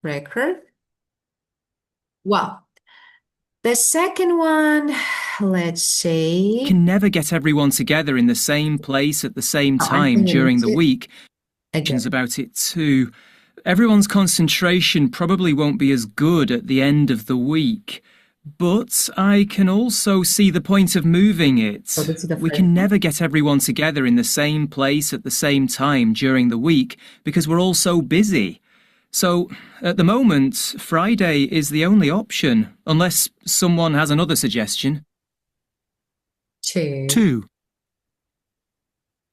record. Well, the second one, let's see. Can never get everyone together in the same place at the same Oh, I time think I need during the to week. again. About it too. Everyone's concentration probably won't be as good at the end of the week. But I can also see the point of moving So it. this is the We first can one. never get everyone together in the same place at the same time during the week because we're all so busy. So, at the moment, Friday is the only option, unless someone has another suggestion. Two. 2.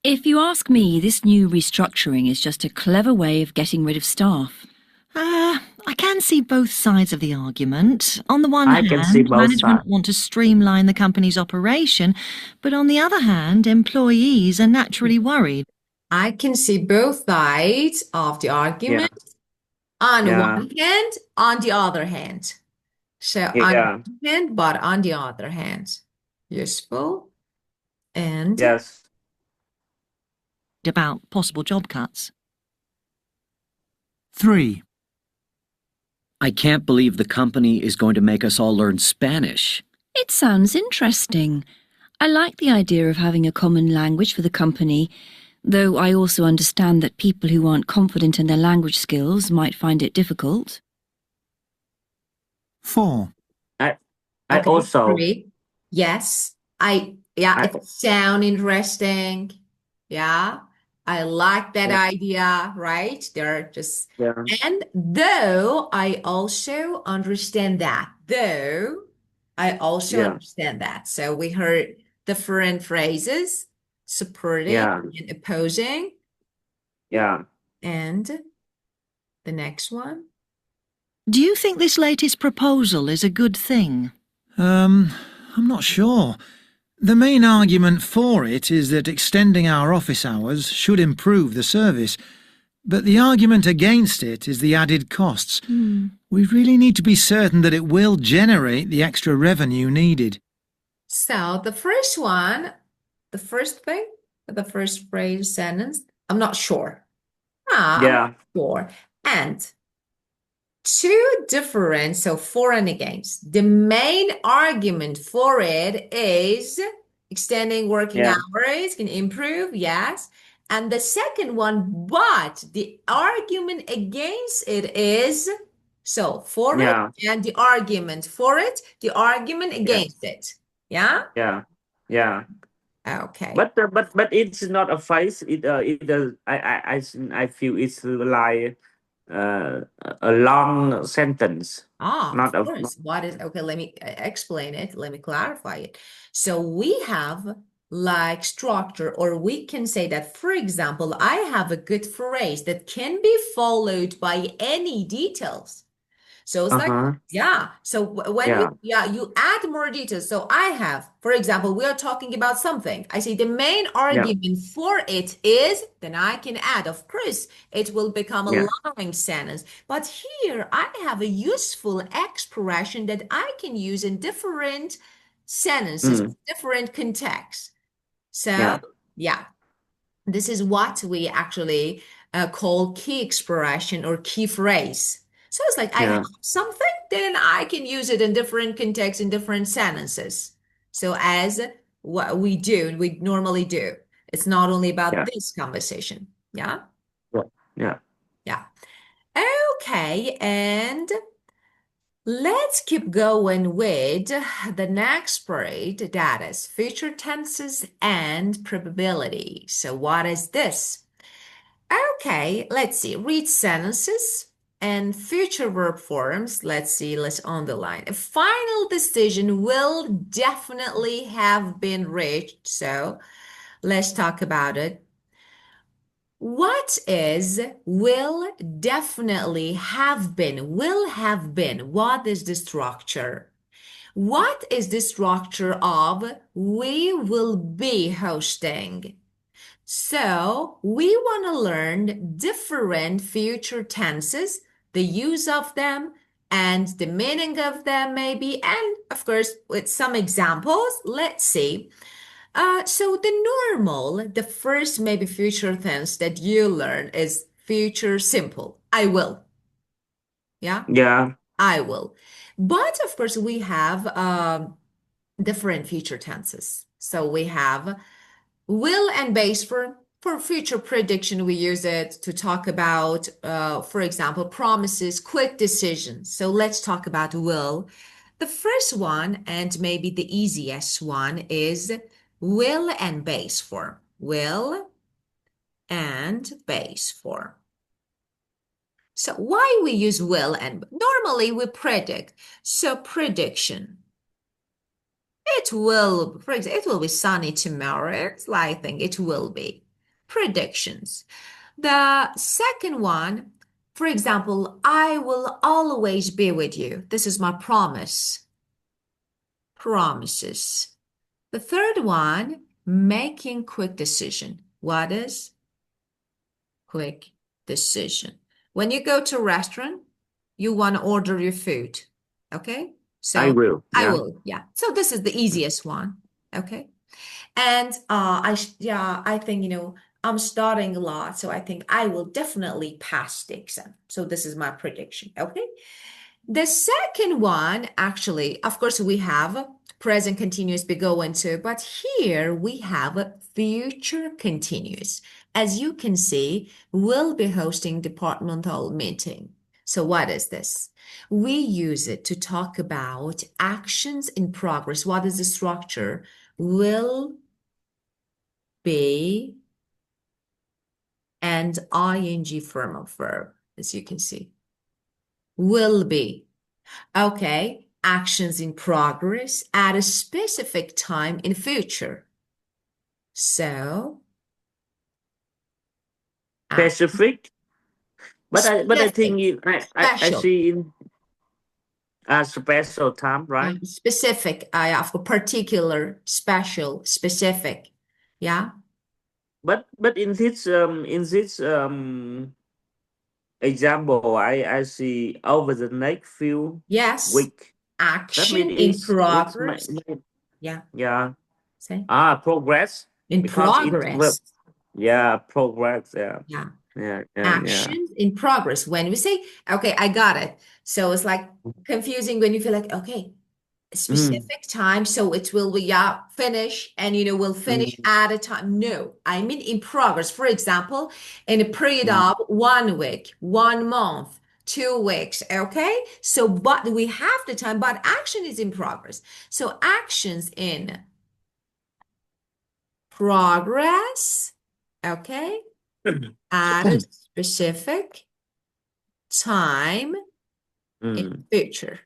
If you ask me, this new restructuring is just a clever way of getting rid of staff. I can see both sides of the argument. On the one I can see hand, both sides. management want to streamline the company's operation, but on the other hand, employees are naturally worried. I can see both sides of the Yeah, argument on yeah, one hand, on the other hand. So on yeah, one hand, but on the other hand. Useful. And yes. About possible job cuts. 3. I can't believe the company is going to make us all learn Spanish. It sounds interesting. I like the idea of having a common language for the company, though I also understand that people who aren't confident in their language skills might find it difficult. 4. I okay, also, three. Yes. Yeah, I, it sounds interesting. Yeah. I like that yeah, idea, right? They're just, yeah, and though I also understand that, yeah, So we heard different phrases, supporting yeah, and opposing. yeah. And the next one. Do you think this latest proposal is a good thing? I'm not sure. The main argument for it is that extending our office hours should improve the service, but the argument against it is the added costs. We really need to be certain that it will generate the extra revenue needed. So the first one, the first thing, the first phrase sentence, I'm not sure. I'm not Yeah, sure. And two different, so for and against. The main argument for it is extending working yeah, hours can improve, yes. And the second one, but the argument against it is so for it yeah, and the argument for it, the argument yes, against it. Yeah? yeah, yeah. Okay. But it's not a phrase. I feel it's like a long sentence, Of not a. course. What is, okay, let me explain it. Let me clarify it. So we have like structure, or we can say that, for example, I have a good phrase that can be followed by any details. So it's like, Uh-huh. yeah. So when Yeah, you add more details. So I have, for example, we are talking about something. I say the main yeah, argument for it is, then I can add, of course, it will become a yeah, long sentence. But here I have a useful expression that I can use in different sentences, mm, different contexts. So yeah, yeah, this is what we actually call key expression or key phrase. So it's like I have yeah, something, then I can use it in different contexts, in different sentences. So as what we normally do. It's not only about yeah, this conversation. Yeah? yeah, yeah. Yeah. Okay, and let's keep going with the next part, that is future tenses and probability. So what is this? Okay, let's see. Read sentences and future verb forms. Let's see, let's underline. A final decision will definitely have been reached. So let's talk about it. What is will definitely have been? Will have been. What is the structure? What is the structure of we will be hosting? So we want to learn different future tenses, the use of them, and the meaning of them, maybe, and of course, with some examples. Let's see. So the first maybe future tense that you learn is future simple. I will. Yeah, Yeah. I will. But of course, we have different future tenses. So we have will and base for future prediction. We use it to talk about, for example, promises, quick decisions. So let's talk about will. The first one, and maybe the easiest one, is will and base form. Will and base form. So why we use will and normally we predict. So prediction. It will, for example, it will be sunny tomorrow. I think it will be. Predictions. The second one, for example, I will always be with you. This is my promise. Promises. The third one, making quick decision. What is quick decision? When you go to a restaurant, you want to order your food. Okay? I So will. I Yeah. will. Yeah. So this is the easiest one. Okay. And I think, I'm studying a lot, so I think I will definitely pass the exam. So this is my prediction. Okay. The second one, actually, of course, we have present continuous be going to, but here we have a future continuous. As you can see, we'll be hosting departmental meeting. So what is this? We use it to talk about actions in progress. What is the structure? Will be and ing form of verb, as you can see. Will be. Okay, actions in progress at a specific time in future. So, Specific. But I specific, think I special, see in a special time, right? specific, for particular, special, specific. Yeah. But in this example, I see over the next few Yes. week. That Action in means it's progress. Yeah. yeah. Say Progress in because it will progress. yeah progress yeah Yeah. yeah. Actions in progress. When we say, okay, I got it. So it's like confusing when you feel like, okay, a Mm, specific time. So it will be, yeah, finish and, we'll finish mm, at a time. No, I mean in progress. For example, in a period mm, of 1 week, 1 month, 2 weeks. Okay. So, but we have the time, but action is in progress. So actions in progress. Okay. At a specific time in mm, future.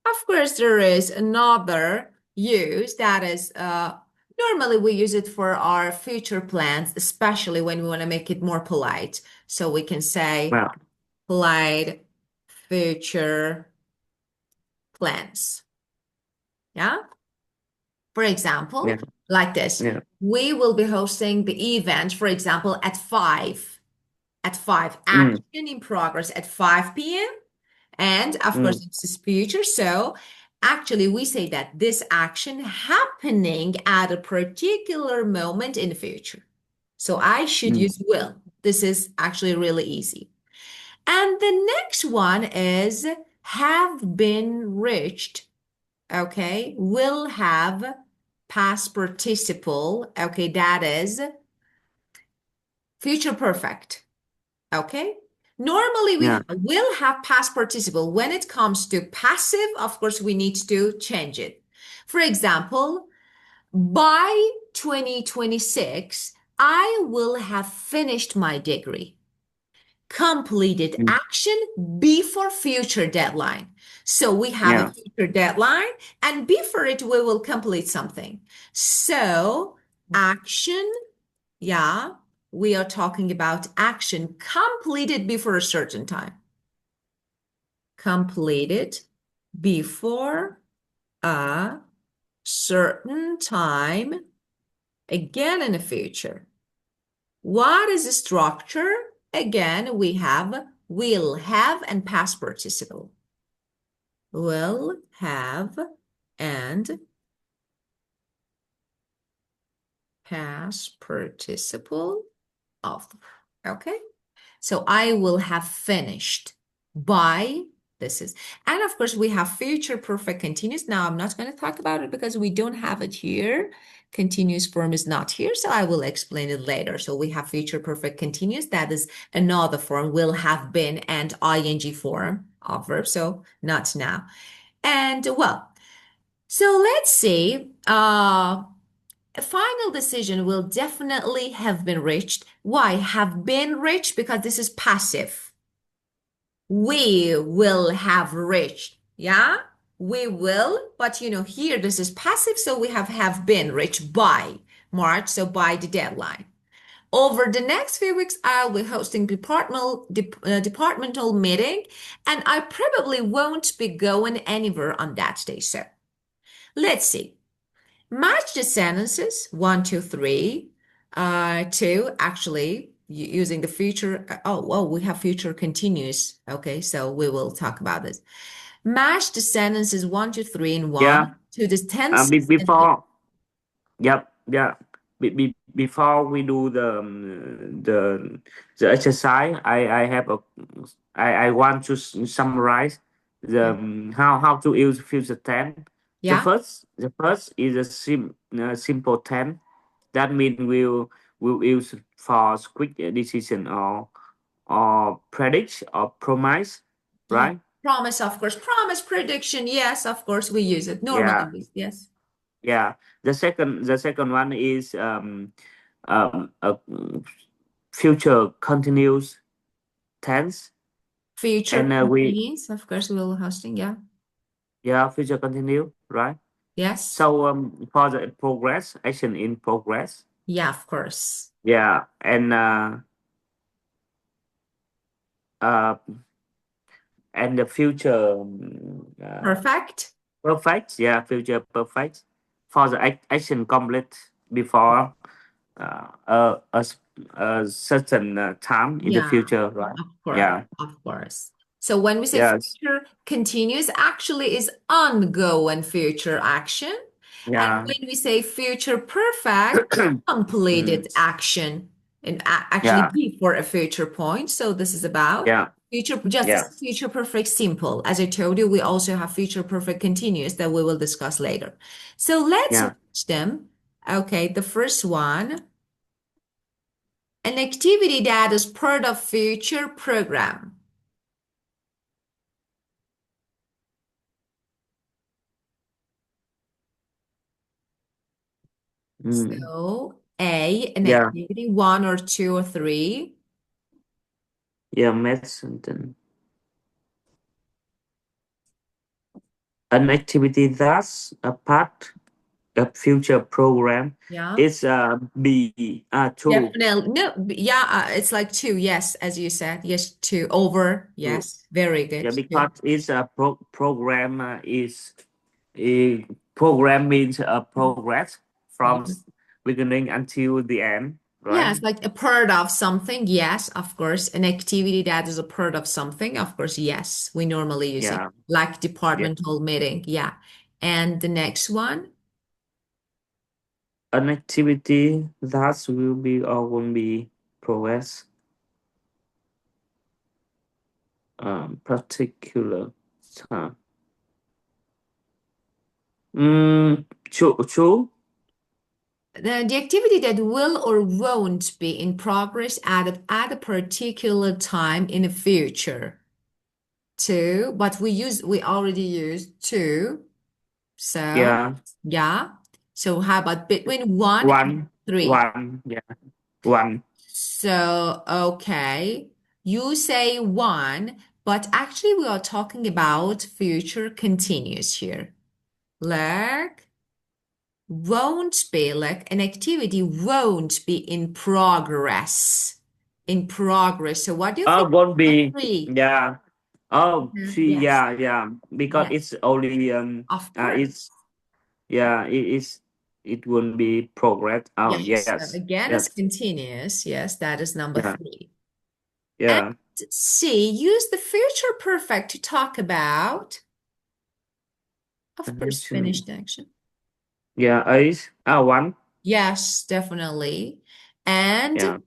Of course, there is another use that is normally we use it for our future plans, especially when we want to make it more polite. So we can say well, polite future plans. Yeah. For example, yeah, like this, yeah. we will be hosting the event, for example, at 5. At 5, Mm, action in progress at 5 p.m. And of mm, course, it's this future. So actually, we say that this action happening at a particular moment in the future. So I should mm, use will. This is actually really easy. And the next one is have been reached. Okay. Will have past participle. Okay. That is future perfect. Okay. Normally we yeah. will have past participle. When it comes to passive, of course, we need to change it. For example, by 2026, I will have finished my degree. Completed Mm, action before future deadline. So we have a yeah. future deadline, and before it, we will complete something. So action, yeah, we are talking about action completed before a certain time. Completed before a certain time, again in the future. What is the structure? Again, we have will have and past participle. Will have and past participle of. Okay. So I will have finished. by. This is, and of course, we have future perfect continuous. Now, I'm not going to talk about it because we don't have it here. Continuous form is not here, so I will explain it later. So we have future perfect continuous. That is another form, will have been, and ing form of verb. So not now. And well, so let's see. A final decision will definitely have been reached. Why? Have been reached because this is passive. We will have reached. Yeah, we will. But here this is passive, so we have been reached by March, so by the deadline. Over the next few weeks, I'll be hosting departmental meeting, and I probably won't be going anywhere on that day. So let's see. Match the sentences 1, 2, 3 to actually using the future. Oh, we have future continuous. Okay, so we will talk about this. Match the sentences 1, 2, 3 in Yeah. 1 to the tenses. Before, yep, yeah. Before we do the exercise, I have a I want to summarize the Yeah. how to use future tense. Yeah. The first is a simple tense. That means we'll use for quick decision or predict or promise, Yeah. right? Promise, of course. Promise, prediction. Yes, of course, we use it Yeah, normally. Yes. yeah. The second one is a future continuous tense, Future and we continuous. Of course, we will hosting. Yeah. yeah, future continue, right? Yes. So for the progress, action in progress, Yeah, of course. yeah, uh and the future Perfect. perfect, yeah, future perfect for the action complete before a certain time in the Yeah, future, right? of course, Yeah, of course. So when we say yes, future continuous, actually is ongoing future action. And yeah, when we say future perfect, completed mm, action and actually yeah, before a future point. So this is about yeah, future, just yeah, as future perfect simple. As I told you, we also have future perfect continuous that we will discuss later. So let's yeah. watch them. Okay, the first one. An activity that is part of future program. Mm, So A, an yeah, activity, 1 or 2 or 3. yeah, math sentence. An activity that's a part of future program Yeah. is B two. Definitely. No, yeah, it's like 2. Yes, as you said. Yes, 2 over. Two. Yes, very good. Yeah, 2. because it's a program is a program means a progress from Yeah. beginning until the end, Yeah, right? it's like a part of something. Yes, of course. An activity that is a part of something. Of course, yes. We normally use it Yeah, like yeah. departmental meeting. Yeah. And the next one, An activity that will be or won't be progress particular time. True. the activity that will or won't be in progress at a particular time in the future. Two, but we already used two. So, Yeah. yeah. So how about between 1 and One, 3? one, yeah, one. So, okay. You say 1, but actually we are talking about future continuous here. Like won't be, like an activity won't be in progress. In progress. So what do you Oh, think won't about be, 3? yeah. Oh, Mhm. three, Yes, yeah, yeah. Because yes, it's only of course. it's yeah, it won't be progress. Oh, Yes. So yes, again, it's yes, continuous. Yes, that is number yeah, 3. And yeah. C, use the future perfect to talk about, of course, Actually, finished action. yeah, is one, Yes, definitely. And yeah.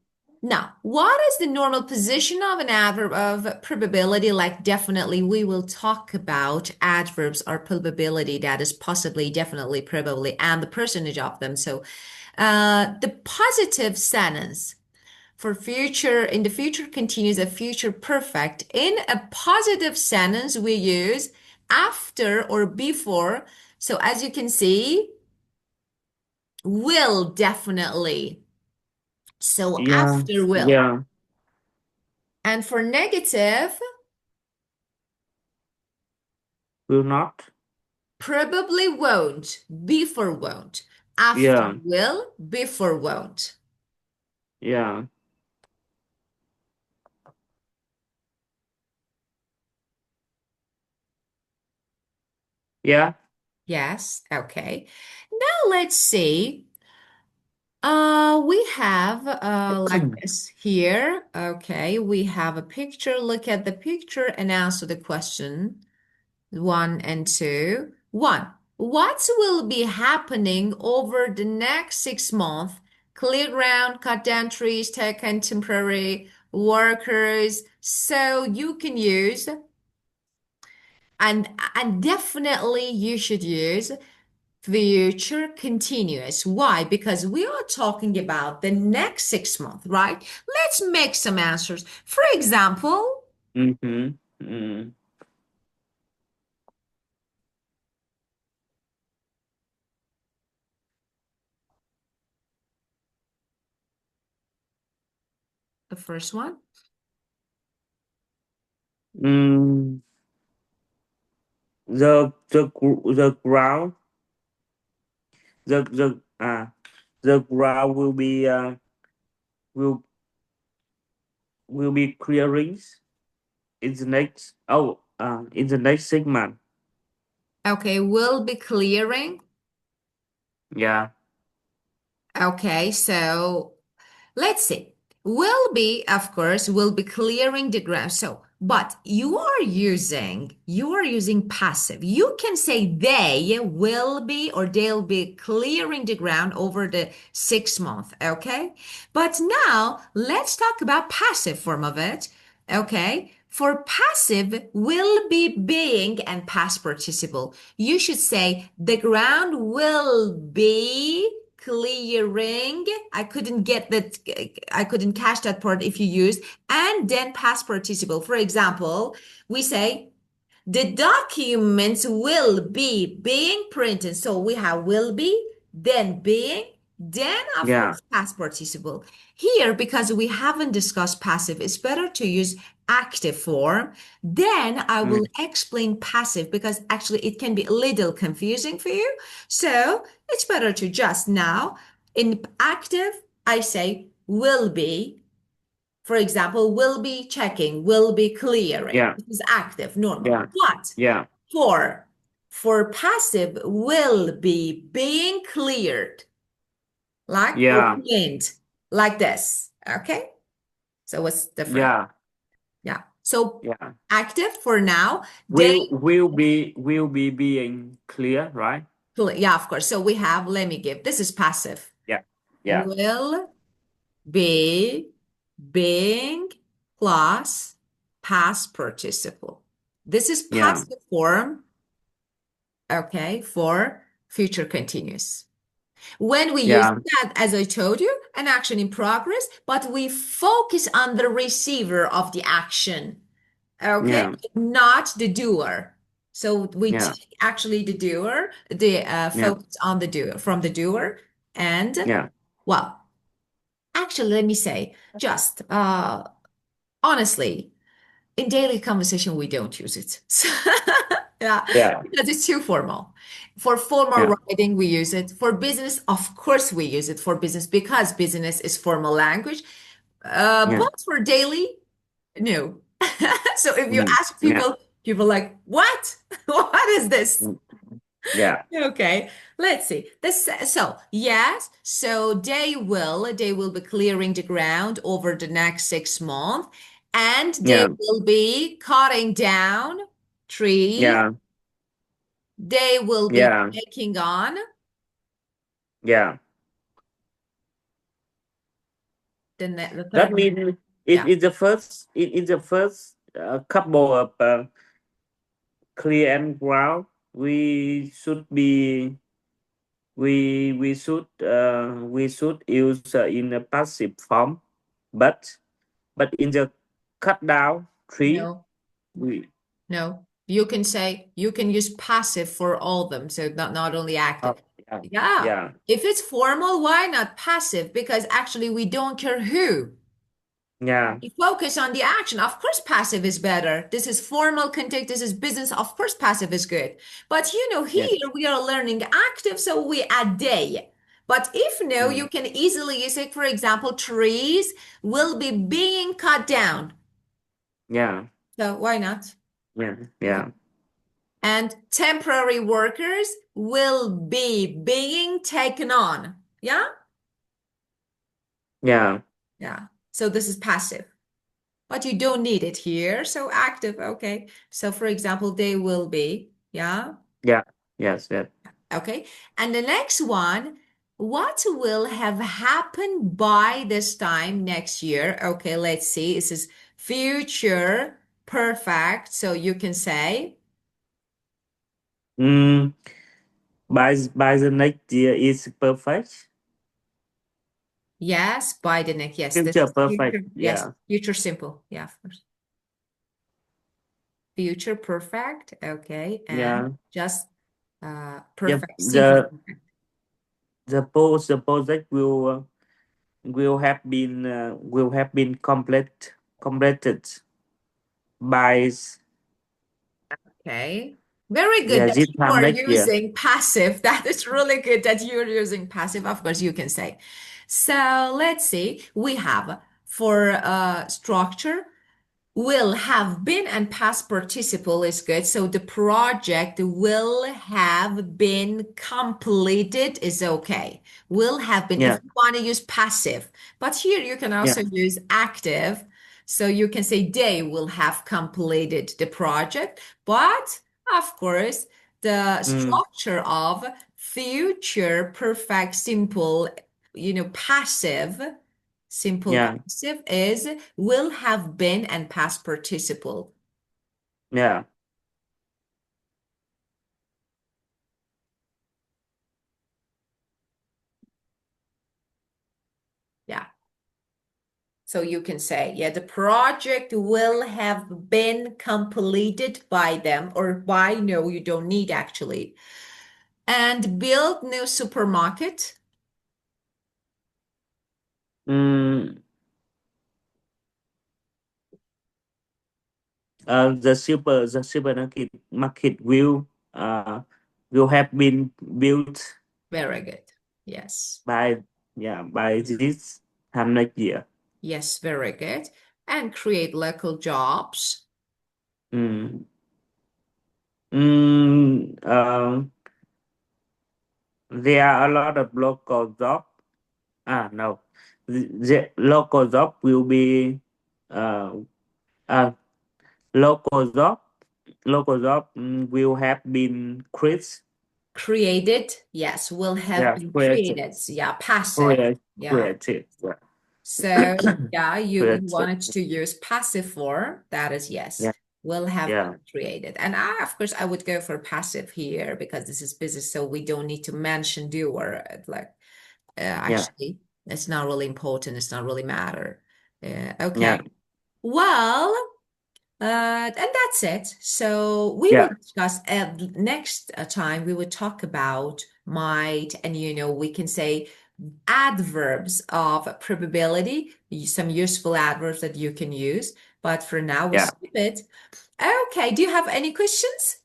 Now, what is the normal position of an adverb of probability? Like definitely, we will talk about adverbs or probability that is possibly, definitely, probably, and the percentage of them. So, the positive sentence for future in the future continuous a future perfect. In a positive sentence, we use after or before. So, as you can see, will definitely. So, Yeah, after will. yeah. And for negative, Will not. probably won't, before won't. After Yeah, will, before won't. yeah, yeah. Yes, okay. Now let's see. We have like this here. Okay, we have a picture. Look at the picture and answer the question. 1 and 2. 1. What will be happening over the next 6 months? Clear ground, cut down trees, take in temporary workers. So you can use and definitely you should use future continuous. Why? Because we are talking about the next 6 months, right? Let's make some answers. For example, Mm-hmm. Mm. the first one. Mm. The ground the ground will will be clearings in the next segment. Okay, will be clearing. Yeah, Okay, so let's see. Will be, of course, will be clearing the ground. So, but you are using passive. You can say they will be or they'll be clearing the ground over the 6 month. Okay. But now let's talk about passive form of it. Okay. For passive will be being and past participle. You should say the ground will be clearing. I couldn't catch that part if you used and then past participle. For example, we say the documents will be being printed. So we have will be, then being, then of yeah, course past participle. Here, because we haven't discussed passive, it's better to use active form. Then I will mm, explain passive because actually it can be a little confusing for you. So it's better to just now in active, I say will be. For example, will be checking, will be clearing. yeah, This is active, normal. yeah, But yeah, for for passive, will be being cleared, like or yeah, cleaned, like this. Okay? So what's different? yeah, Yeah. So yeah. active for now, they Will be being clear, right? yeah, of course. So we have, let me give, this is passive. Yeah, yeah, Will be being plus past participle. This is yeah, passive form, okay, for future continuous. When we use yeah, that, as I told you, an action in progress, but we focus on the receiver of the action, okay, yeah, not the doer. So we yeah, take actually the doer, the yeah, focus on the doer from the doer, and yeah, well, actually, let me say, just honestly, in daily conversation, we don't use it. Yeah, yeah, because it's too formal. For formal yeah, writing, we use it. For business, of course, we use it for business because business is formal language. yeah, But for daily, no. So if you mm, ask yeah, people, people like, what? What is this? mm, yeah, Okay, let's see. So yes, so they will be clearing the ground over the next 6 months, and they yeah, will be cutting down trees. yeah, They will be yeah, taking on yeah, The That third one. means Yeah. it is the first couple of clear and ground. We should be we should use in a passive form, but in the cut down tree No, we no. You can use passive for all of them, so not only oh, active. yeah Yeah. yeah If it's formal, why not passive? Because actually we don't care who. yeah You focus on the action. Of course, passive is better. This is formal context. This is business. Of course, passive is good. But yeah here we are learning active, so we add day. But if no, you mm, can easily use it. For example, trees will be being cut down. yeah So why not? yeah Yeah. yeah And temporary workers will be being taken on. Yeah? yeah Yeah. So this is passive. But you don't need it here. So active, okay. So for example, they will be, yeah, yeah yes yes okay. And the next one, what will have happened by this time next year? Okay, let's see. This is future perfect. So you can say, mm, by the next year is perfect. yes, by the next, yes, this Future is perfect. future, yes, Yeah. future simple. Yeah, of course. Future perfect, okay, and Yeah. just Yeah. perfect, simple. The project will have been completed by Okay. Very good yeah that this you time are next year. using passive. That is really good that you're using passive. Of course, you can say. So let's see. We have for structure, will have been and past participle is good. So the project will have been completed is okay. Will have been if Yeah. you want to use passive. But here you can Yeah. also use active. So you can say they will have completed the project. But of course, the Mm, structure of future perfect simple, passive. Simple yeah. passive is will have been and past participle. Yeah. Yeah. So you can say, yeah, the project will have been completed by them or by, no, you don't need actually. And build new supermarket. Mm, the supermarket will have been built Very good. Yes. by by this time next year. Yes, very good. And create local jobs. Mm. Mm, there are a lot of local job. No, the local job will be uh, uh local job will have been Created. Yes, will have yeah been created created. Yeah, passive. Yeah. created yeah So yeah, you created wanted to use passive for that is yes, yeah will have yeah been created. And of course I would go for passive here because this is business, so we don't need to mention doer. Like yeah actually, it's not really important. It's not really matter. Okay. yeah Well, and that's it. So we will yeah discuss next time we will talk about might, and we can say adverbs of probability, some useful adverbs that you can use. But for now, we yeah skip it. Okay, do you have any questions?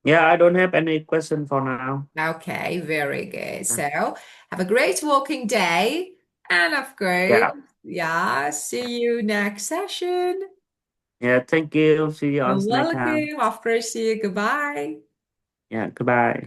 yeah. I don't have any question for now. Okay, very good. So have a great walking day. And of course, Yeah yeah, see you next session. yeah. Thank you. See you on You're next time. welcome. Of course, see you. Goodbye. Yeah. Goodbye.